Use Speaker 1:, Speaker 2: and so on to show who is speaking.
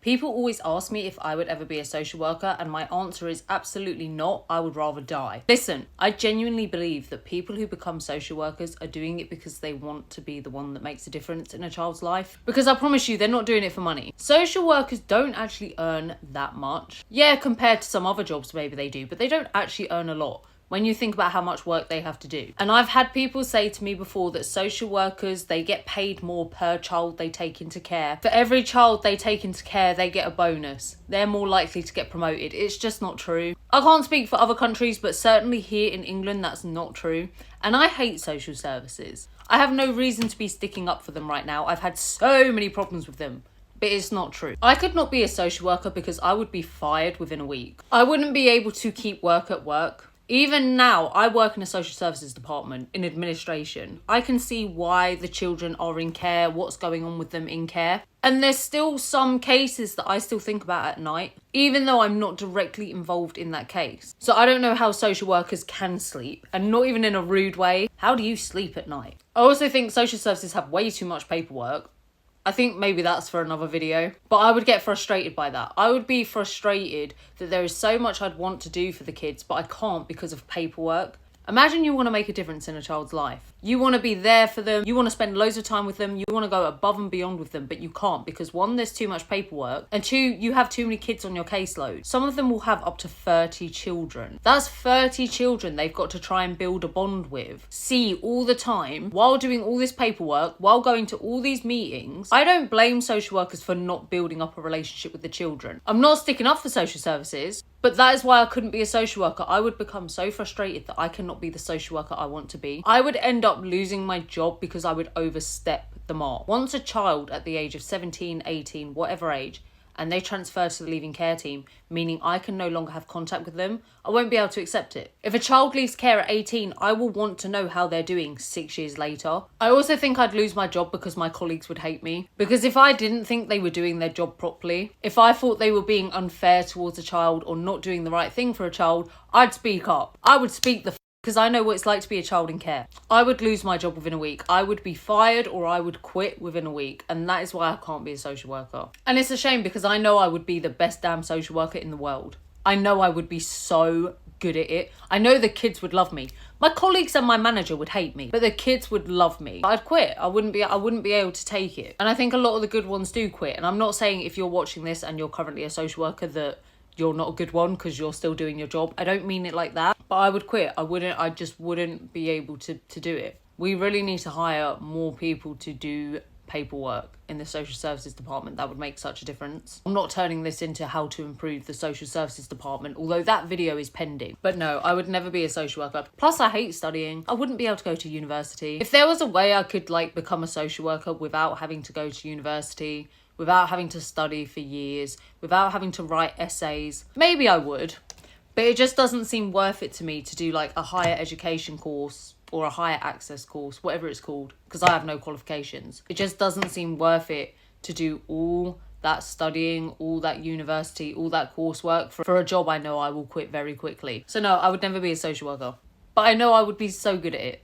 Speaker 1: People always ask me if I would ever be a social worker, and my answer is absolutely not. I would rather die. Listen, I genuinely believe that people who become social workers are doing it because they want to be the one that makes a difference in a child's life. Because I promise you, they're not doing it for money. Social workers don't actually earn that much. Yeah, compared to some other jobs, maybe they do, but they don't actually earn a lot when you think about how much work they have to do. And I've had people say to me before that social workers, they get paid more per child they take into care. For every child they take into care, they get a bonus. They're more likely to get promoted. It's just not true. I can't speak for other countries, but certainly here in England, that's not true. And I hate social services. I have no reason to be sticking up for them right now. I've had so many problems with them. But it's not true. I could not be a social worker because I would be fired within a week. I wouldn't be able to keep work at work. Even now, I work in a social services department, in administration. I can see why the children are in care, what's going on with them in care. And there's still some cases that I still think about at night, even though I'm not directly involved in that case. So I don't know how social workers can sleep, and not even in a rude way. How do you sleep at night? I also think social services have way too much paperwork. I think maybe that's for another video, but I would get frustrated by that. I would be frustrated that there is so much I'd want to do for the kids, but I can't because of paperwork. Imagine you want to make a difference in a child's life. You want to be there for them. You want to spend loads of time with them. You want to go above and beyond with them, but you can't because one, there's too much paperwork, and two, you have too many kids on your caseload. Some of them will have up to 30 children. That's 30 children they've got to try and build a bond with, see all the time, while doing all this paperwork, while going to all these meetings. I don't blame social workers for not building up a relationship with the children. I'm not sticking up for social services, but that is why I couldn't be a social worker. I would become so frustrated that I cannot be the social worker I want to be. I would end up losing my job because I would overstep the mark. Once a child at the age of 17, 18, whatever age, and they transfer to the leaving care team, meaning I can no longer have contact with them, I won't be able to accept it. If a child leaves care at 18, I will want to know how they're doing 6 years later. I also think I'd lose my job because my colleagues would hate me. Because if I didn't think they were doing their job properly, if I thought they were being unfair towards a child or not doing the right thing for a child, I'd speak up. I would speak the because I know what it's like to be a child in care. I would lose my job within a week. I would be fired or I would quit within a week. And that is why I can't be a social worker. And it's a shame because I know I would be the best damn social worker in the world. I know I would be so good at it. I know the kids would love me. My colleagues and my manager would hate me, but the kids would love me. I'd quit. I wouldn't be able to take it. And I think a lot of the good ones do quit. And I'm not saying if you're watching this and you're currently a social worker that you're not a good one because you're still doing your job. I don't mean it like that, but I would quit. I just wouldn't be able to do it. We really need to hire more people to do paperwork in the social services department. That would make such a difference. I'm not turning this into how to improve the social services department, although that video is pending. But no, I would never be a social worker. Plus, I hate studying. I wouldn't be able to go to university. If there was a way I could become a social worker without having to go to university, without having to study for years, without having to write essays, maybe I would. But it just doesn't seem worth it to me to do a higher education course or a higher access course, whatever it's called, because I have no qualifications. It just doesn't seem worth it to do all that studying, all that university, all that coursework for a job I know I will quit very quickly. So no, I would never be a social worker. But I know I would be so good at it.